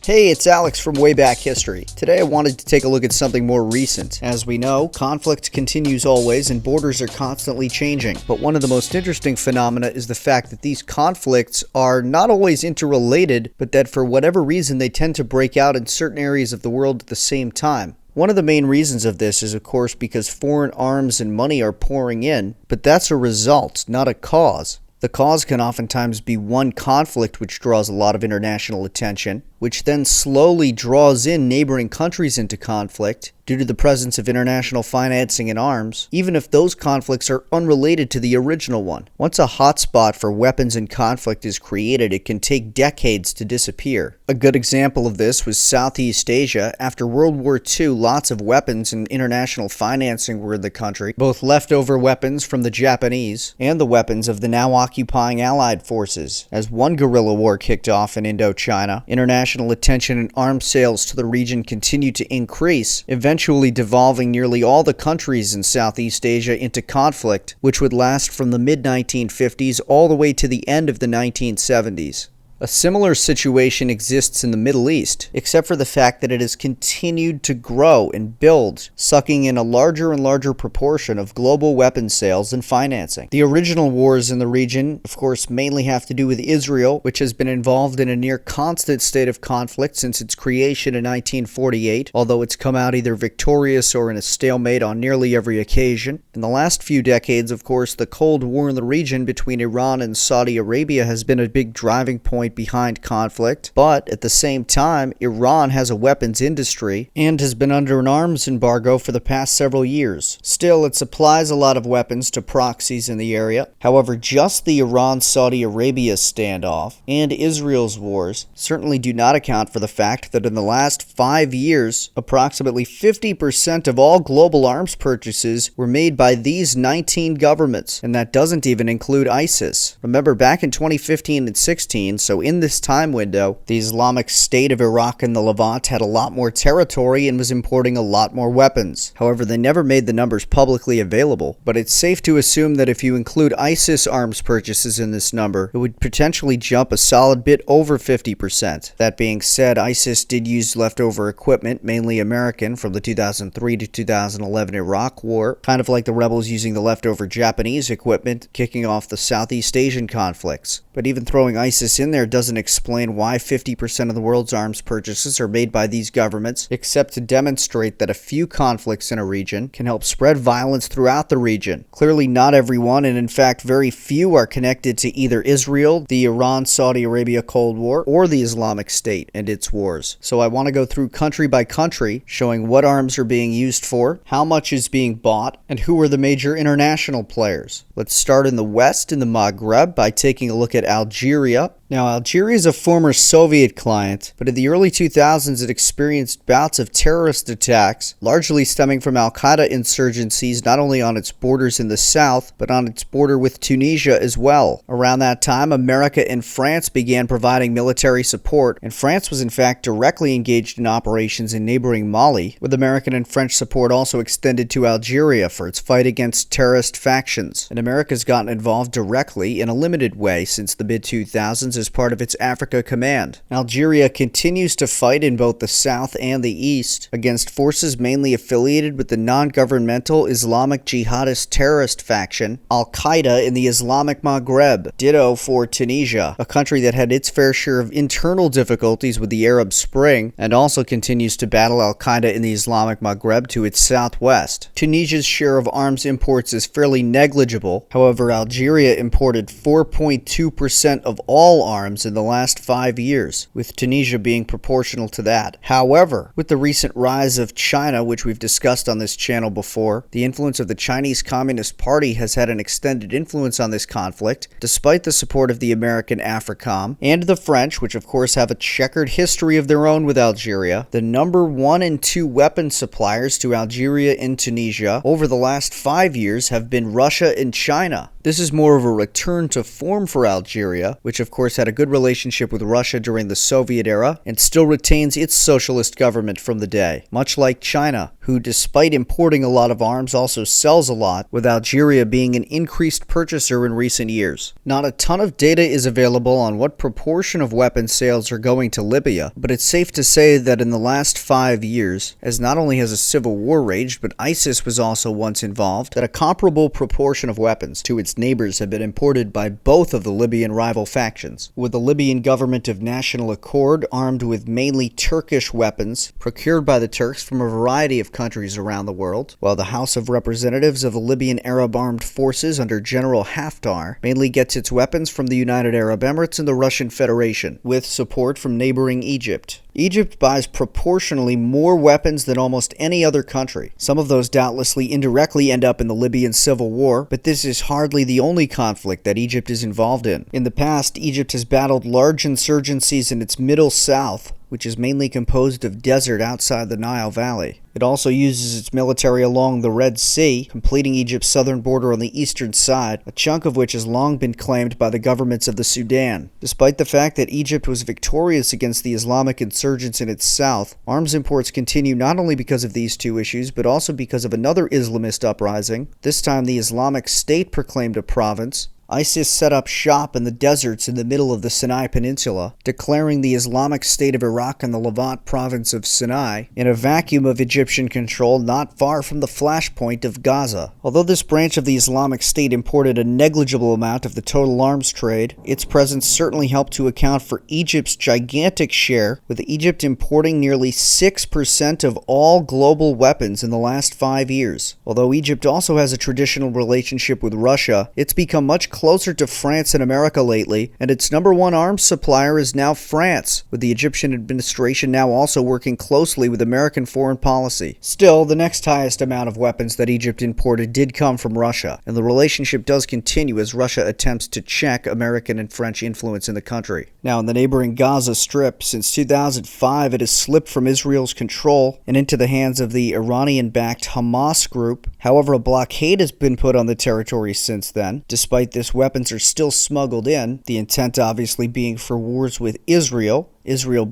Hey, it's Alex from Way Back History. Today I wanted to take a look at something more recent. As we know, conflict continues always and borders are constantly changing. But one of the most interesting phenomena is the fact that these conflicts are not always interrelated, but that for whatever reason they tend to break out in certain areas of the world at the same time. One of the main reasons of this is, of course, because foreign arms and money are pouring in, but that's a result, not a cause. The cause can oftentimes be one conflict which draws a lot of international attention, which then slowly draws in neighboring countries into conflict due to the presence of international financing and arms, even if those conflicts are unrelated to the original one. Once a hotspot for weapons and conflict is created, it can take decades to disappear. A good example of this was Southeast Asia. After World War II, lots of weapons and international financing were in the country, both leftover weapons from the Japanese and the weapons of the now occupying Allied forces. As one guerrilla war kicked off in Indochina, international attention and arms sales to the region continued to increase, eventually devolving nearly all the countries in Southeast Asia into conflict, which would last from the mid-1950s all the way to the end of the 1970s. A similar situation exists in the Middle East, except for the fact that it has continued to grow and build, sucking in a larger and larger proportion of global weapons sales and financing. The original wars in the region, of course, mainly have to do with Israel, which has been involved in a near constant state of conflict since its creation in 1948, although it's come out either victorious or in a stalemate on nearly every occasion. In the last few decades, of course, the Cold War in the region between Iran and Saudi Arabia has been a big driving point behind conflict, but at the same time, Iran has a weapons industry and has been under an arms embargo for the past several years. Still, it supplies a lot of weapons to proxies in the area. However, just the Iran-Saudi Arabia standoff and Israel's wars certainly do not account for the fact that in the last 5 years, approximately 50% of all global arms purchases were made by these 19 governments, and that doesn't even include ISIS. Remember, back in 2015 and 16, so in this time window, the Islamic State of Iraq and the Levant had a lot more territory and was importing a lot more weapons. However, they never made the numbers publicly available, but it's safe to assume that if you include ISIS arms purchases in this number, it would potentially jump a solid bit over 50%. That being said, ISIS did use leftover equipment, mainly American, from the 2003 to 2011 Iraq War, kind of like the rebels using the leftover Japanese equipment, kicking off the Southeast Asian conflicts. But even throwing ISIS in there doesn't explain why 50% of the world's arms purchases are made by these governments, except to demonstrate that a few conflicts in a region can help spread violence throughout the region. Clearly not everyone, and in fact very few, are connected to either Israel, the Iran-Saudi Arabia Cold War, or the Islamic State and its wars. So I want to go through country by country, showing what arms are being used for, how much is being bought, and who are the major international players. Let's start in the West, in the Maghreb, by taking a look at Algeria. Now, Algeria is a former Soviet client, but in the early 2000s it experienced bouts of terrorist attacks, largely stemming from al-Qaeda insurgencies not only on its borders in the south, but on its border with Tunisia as well. Around that time, America and France began providing military support, and France was in fact directly engaged in operations in neighboring Mali, with American and French support also extended to Algeria for its fight against terrorist factions. And America's gotten involved directly in a limited way since the mid-2000s as part of its Africa Command. Algeria continues to fight in both the south and the east against forces mainly affiliated with the non-governmental Islamic jihadist terrorist faction, Al-Qaeda in the Islamic Maghreb. Ditto for Tunisia, a country that had its fair share of internal difficulties with the Arab Spring and also continues to battle Al-Qaeda in the Islamic Maghreb to its southwest. Tunisia's share of arms imports is fairly negligible. However, Algeria imported 4.2% of all arms in the last 5 years, with Tunisia being proportional to that. However, with the recent rise of China, which we've discussed on this channel before, the influence of the Chinese Communist Party has had an extended influence on this conflict, despite the support of the American AFRICOM and the French, which of course have a checkered history of their own with Algeria. The number 1 and 2 weapon suppliers to Algeria and Tunisia over the last 5 years have been Russia and China. This is more of a return to form for Algeria, which of course course, had a good relationship with Russia during the Soviet era and still retains its socialist government from the day, much like China, who, despite importing a lot of arms, also sells a lot, with Algeria being an increased purchaser in recent years. Not a ton of data is available on what proportion of weapons sales are going to Libya, but it's safe to say that in the last 5 years, as not only has a civil war raged, but ISIS was also once involved, that a comparable proportion of weapons to its neighbors have been imported by both of the Libyan rival factions, with the Libyan government of national accord armed with mainly Turkish weapons procured by the Turks from a variety of countries around the world, while the House of Representatives of the Libyan Arab Armed Forces under General Haftar mainly gets its weapons from the United Arab Emirates and the Russian Federation, with support from neighboring Egypt. Egypt buys proportionally more weapons than almost any other country. Some of those doubtlessly indirectly end up in the Libyan civil war, but this is hardly the only conflict that Egypt is involved in. In the past, Egypt has battled large insurgencies in its middle south, which is mainly composed of desert outside the Nile Valley. It also uses its military along the Red Sea, completing Egypt's southern border on the eastern side, a chunk of which has long been claimed by the governments of the Sudan. Despite the fact that Egypt was victorious against the Islamic insurgents in its south, arms imports continue not only because of these two issues, but also because of another Islamist uprising. This time the Islamic State proclaimed a province. ISIS set up shop in the deserts in the middle of the Sinai Peninsula, declaring the Islamic State of Iraq in the Levant province of Sinai, in a vacuum of Egyptian control not far from the flashpoint of Gaza. Although this branch of the Islamic State imported a negligible amount of the total arms trade, its presence certainly helped to account for Egypt's gigantic share, with Egypt importing nearly 6% of all global weapons in the last 5 years. Although Egypt also has a traditional relationship with Russia, it's become much closer to France and America lately, and its number one arms supplier is now France, with the Egyptian administration now also working closely with American foreign policy. Still, the next highest amount of weapons that Egypt imported did come from Russia, and the relationship does continue as Russia attempts to check American and French influence in the country. Now, in the neighboring Gaza Strip, since 2005 it has slipped from Israel's control and into the hands of the Iranian-backed Hamas group. However, a blockade has been put on the territory since then. Despite this, weapons are still smuggled in, the intent obviously being for wars with Israel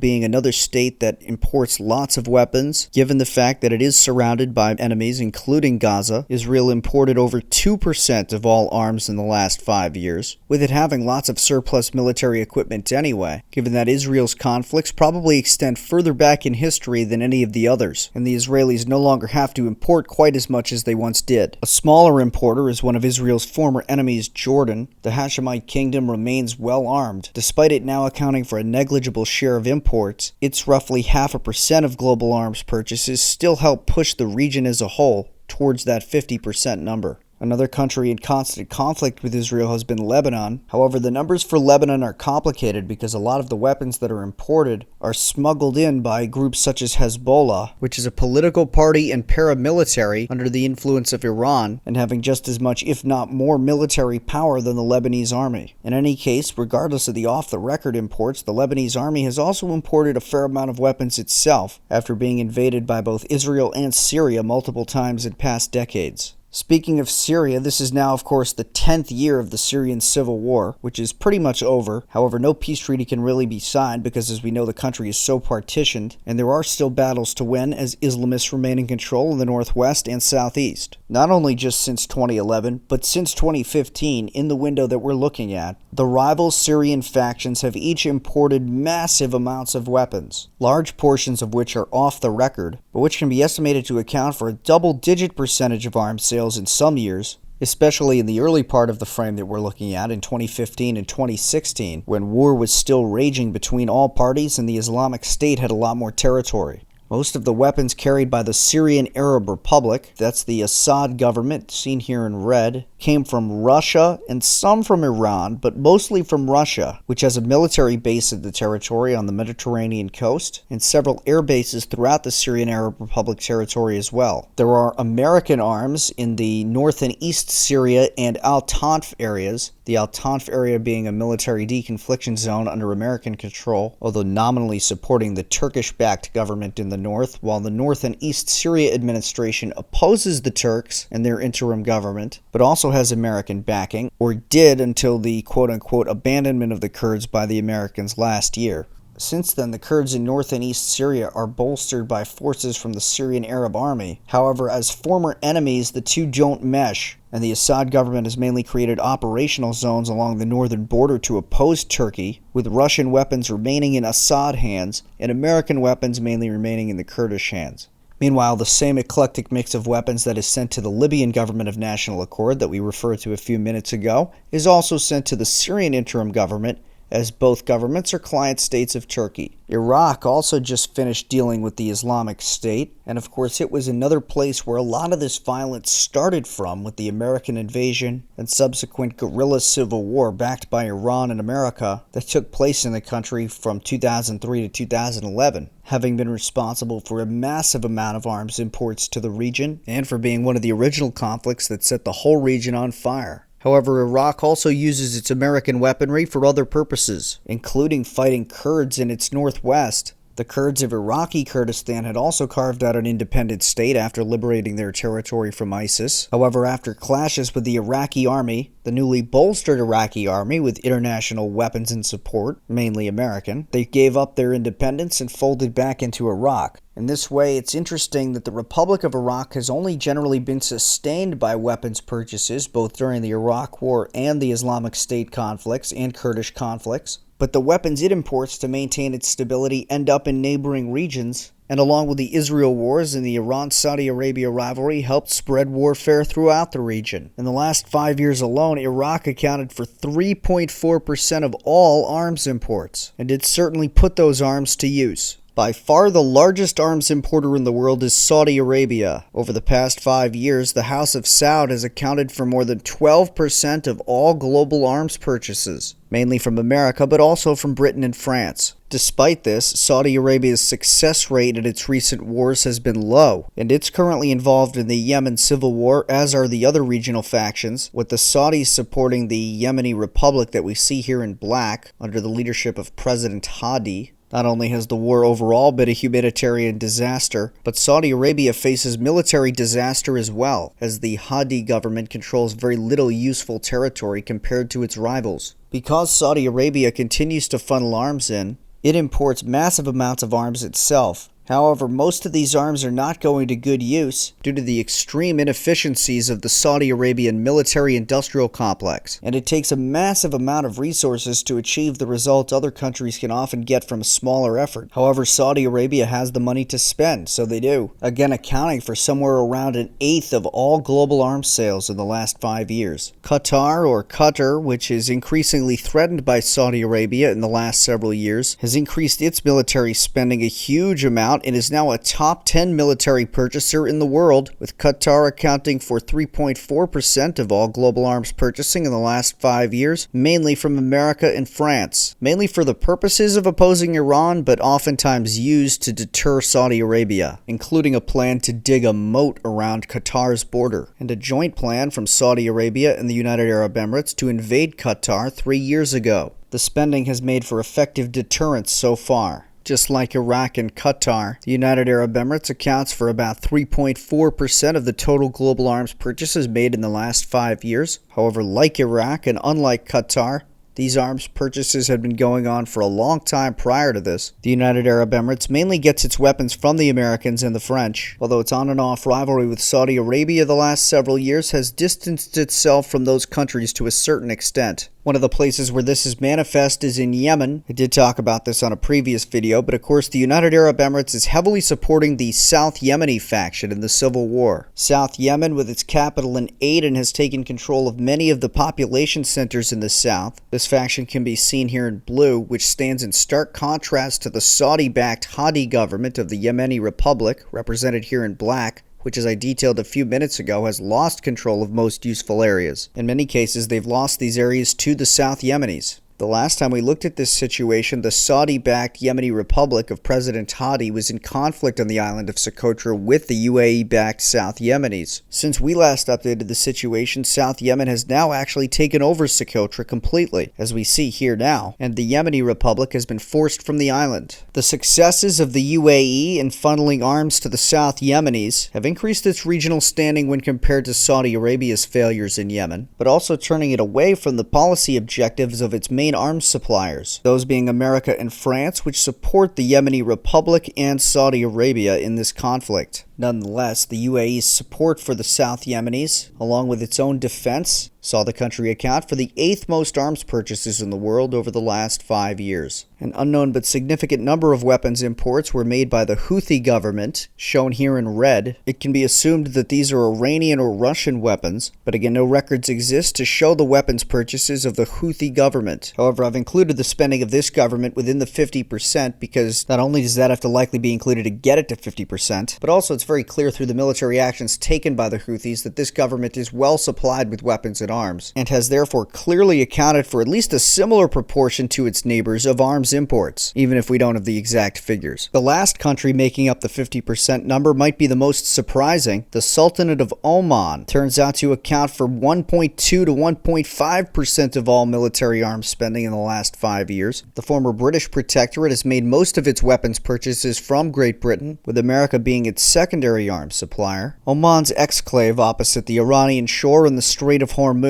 being another state that imports lots of weapons. Given the fact that it is surrounded by enemies, including Gaza, Israel imported over 2% of all arms in the last 5 years, with it having lots of surplus military equipment anyway, given that Israel's conflicts probably extend further back in history than any of the others, and the Israelis no longer have to import quite as much as they once did. A smaller importer is one of Israel's former enemies, Jordan. The Hashemite kingdom remains well armed, despite it now accounting for a negligible share of imports. Its roughly 0.5% of global arms purchases still help push the region as a whole towards that 50% number. Another country in constant conflict with Israel has been Lebanon. However, the numbers for Lebanon are complicated because a lot of the weapons that are imported are smuggled in by groups such as Hezbollah, which is a political party and paramilitary under the influence of Iran, and having just as much, if not more, military power than the Lebanese army. In any case, regardless of the off-the-record imports, the Lebanese army has also imported a fair amount of weapons itself, after being invaded by both Israel and Syria multiple times in past decades. Speaking of Syria, this is now, of course, the 10th year of the Syrian civil war, which is pretty much over. However, no peace treaty can really be signed because, as we know, the country is so partitioned, and there are still battles to win as Islamists remain in control in the northwest and southeast. Not only just since 2011, but since 2015, in the window that we're looking at, the rival Syrian factions have each imported massive amounts of weapons, large portions of which are off the record, but which can be estimated to account for a double-digit percentage of arms sales in some years, especially in the early part of the frame that we're looking at in 2015 and 2016, when war was still raging between all parties and the Islamic State had a lot more territory. Most of the weapons carried by the Syrian Arab Republic, that's the Assad government, seen here in red, came from Russia and some from Iran, but mostly from Russia, which has a military base in the territory on the Mediterranean coast, and several air bases throughout the Syrian Arab Republic territory as well. There are American arms in the north and east Syria and Al-Tanf areas, the Al-Tanf area being a military deconfliction zone under American control, although nominally supporting the Turkish-backed government in the north, while the North and East Syria administration opposes the Turks and their interim government, but also has American backing, or did until the quote-unquote abandonment of the Kurds by the Americans last year. Since then, the Kurds in North and East Syria are bolstered by forces from the Syrian Arab Army. However, as former enemies, the two don't mesh, and the Assad government has mainly created operational zones along the northern border to oppose Turkey, with Russian weapons remaining in Assad hands and American weapons mainly remaining in the Kurdish hands. Meanwhile, the same eclectic mix of weapons that is sent to the Libyan government of national accord that we referred to a few minutes ago is also sent to the Syrian interim government, as both governments are client states of Turkey. Iraq also just finished dealing with the Islamic State, and of course it was another place where a lot of this violence started from, with the American invasion and subsequent guerrilla civil war backed by Iran and America that took place in the country from 2003 to 2011, having been responsible for a massive amount of arms imports to the region and for being one of the original conflicts that set the whole region on fire. However, Iraq also uses its American weaponry for other purposes, including fighting Kurds in its northwest. The Kurds of Iraqi Kurdistan had also carved out an independent state after liberating their territory from ISIS. However, after clashes with the Iraqi army, the newly bolstered Iraqi army with international weapons and support, mainly American, they gave up their independence and folded back into Iraq. In this way, it's interesting that the Republic of Iraq has only generally been sustained by weapons purchases, both during the Iraq War and the Islamic State conflicts and Kurdish conflicts. But the weapons it imports to maintain its stability end up in neighboring regions, and along with the Israel wars and the Iran-Saudi Arabia rivalry helped spread warfare throughout the region. In the last 5 years alone, Iraq accounted for 3.4% of all arms imports, and it certainly put those arms to use. By far the largest arms importer in the world is Saudi Arabia. Over the past 5 years, the House of Saud has accounted for more than 12% of all global arms purchases, mainly from America, but also from Britain and France. Despite this, Saudi Arabia's success rate in its recent wars has been low, and it's currently involved in the Yemen civil war, as are the other regional factions, with the Saudis supporting the Yemeni Republic that we see here in black under the leadership of President Hadi. Not only has the war overall been a humanitarian disaster, but Saudi Arabia faces military disaster as well, as the Hadi government controls very little useful territory compared to its rivals. Because Saudi Arabia continues to funnel arms in, it imports massive amounts of arms itself. However, most of these arms are not going to good use due to the extreme inefficiencies of the Saudi Arabian military-industrial complex, and it takes a massive amount of resources to achieve the results other countries can often get from a smaller effort. However, Saudi Arabia has the money to spend, so they do, again accounting for somewhere around an eighth of all global arms sales in the last 5 years. Qatar, or Qatar, which is increasingly threatened by Saudi Arabia in the last several years, has increased its military spending a huge amount and is now a top 10 military purchaser in the world, with Qatar accounting for 3.4% of all global arms purchasing in the last 5 years, mainly from America and France, mainly for the purposes of opposing Iran, but oftentimes used to deter Saudi Arabia, including a plan to dig a moat around Qatar's border, and a joint plan from Saudi Arabia and the United Arab Emirates to invade Qatar 3 years ago. The spending has made for effective deterrence so far. Just like Iraq and Qatar, the United Arab Emirates accounts for about 3.4% of the total global arms purchases made in the last 5 years. However, like Iraq and unlike Qatar, these arms purchases had been going on for a long time prior to this. The United Arab Emirates mainly gets its weapons from the Americans and the French, although its on-and-off rivalry with Saudi Arabia the last several years has distanced itself from those countries to a certain extent. One of the places where this is manifest is in Yemen. I did talk about this on a previous video, but of course the United Arab Emirates is heavily supporting the South Yemeni faction in the civil war. South Yemen, with its capital in Aden, has taken control of many of the population centers in the south. This faction can be seen here in blue, which stands in stark contrast to the Saudi-backed Hadi government of the Yemeni Republic, represented here in black, which, as I detailed a few minutes ago, has lost control of most useful areas. In many cases, they've lost these areas to the South Yemenis. The last time we looked at this situation, the Saudi-backed Yemeni Republic of President Hadi was in conflict on the island of Socotra with the UAE-backed South Yemenis. Since we last updated the situation, South Yemen has now actually taken over Socotra completely, as we see here now, and the Yemeni Republic has been forced from the island. The successes of the UAE in funneling arms to the South Yemenis have increased its regional standing when compared to Saudi Arabia's failures in Yemen, but also turning it away from the policy objectives of its main arms suppliers, those being America and France, which support the Yemeni Republic and Saudi Arabia in this conflict. Nonetheless, the UAE's support for the South Yemenis, along with its own defense, saw the country account for the 8th most arms purchases in the world over the last 5 years. An unknown but significant number of weapons imports were made by the Houthi government, shown here in red. It can be assumed that these are Iranian or Russian weapons, but again, no records exist to show the weapons purchases of the Houthi government. However, I've included the spending of this government within the 50% because not only does that have to likely be included to get it to 50%, but also it's very clear through the military actions taken by the Houthis that this government is well supplied with weapons and arms, and has therefore clearly accounted for at least a similar proportion to its neighbors of arms imports, even if we don't have the exact figures. The last country making up the 50% number might be the most surprising. The Sultanate of Oman turns out to account for 1.2 to 1.5% of all military arms spending in the last 5 years. The former British protectorate has made most of its weapons purchases from Great Britain, with America being its secondary arms supplier. Oman's exclave opposite the Iranian shore in the Strait of Hormuz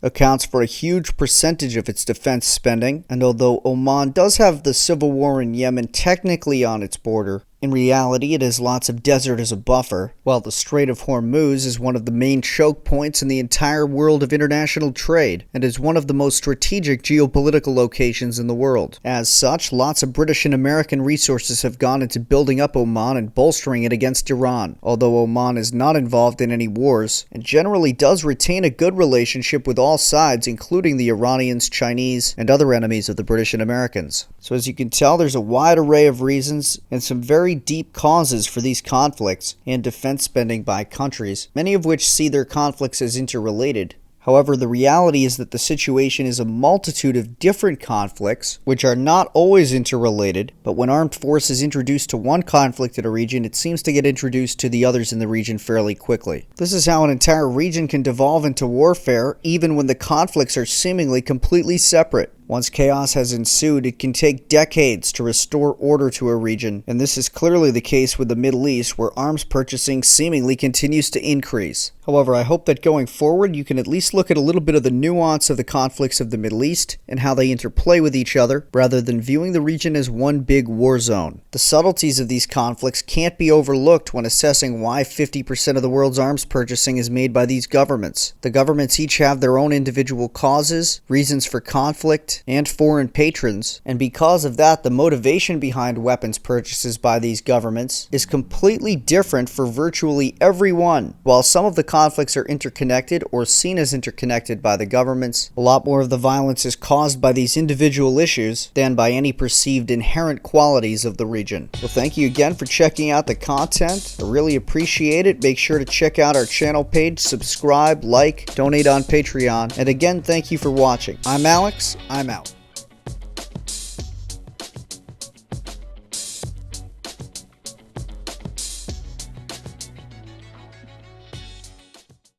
accounts for a huge percentage of its defense spending, and although Oman does have the civil war in Yemen technically on its border, in reality, it has lots of desert as a buffer, while the Strait of Hormuz is one of the main choke points in the entire world of international trade, and is one of the most strategic geopolitical locations in the world. As such, lots of British and American resources have gone into building up Oman and bolstering it against Iran, although Oman is not involved in any wars, and generally does retain a good relationship with all sides, including the Iranians, Chinese, and other enemies of the British and Americans. So as you can tell, there's a wide array of reasons, and some very deep causes for these conflicts and defense spending by countries, many of which see their conflicts as interrelated. However, the reality is that the situation is a multitude of different conflicts, which are not always interrelated, but when armed force is introduced to one conflict in a region, it seems to get introduced to the others in the region fairly quickly. This is how an entire region can devolve into warfare, even when the conflicts are seemingly completely separate. Once chaos has ensued, it can take decades to restore order to a region, and this is clearly the case with the Middle East, where arms purchasing seemingly continues to increase. However, I hope that going forward, you can at least look at a little bit of the nuance of the conflicts of the Middle East and how they interplay with each other, rather than viewing the region as one big war zone. The subtleties of these conflicts can't be overlooked when assessing why 50% of the world's arms purchasing is made by these governments. The governments each have their own individual causes, reasons for conflict, and foreign patrons, and because of that, the motivation behind weapons purchases by these governments is completely different for virtually everyone. While some of the conflicts are interconnected or seen as interconnected by the governments, a lot more of the violence is caused by these individual issues than by any perceived inherent qualities of the region. Well, thank you again for checking out the content. I really appreciate it. Make sure to check out our channel page, subscribe, like, donate on Patreon, and again, thank you for watching. I'm Alex. I'm out.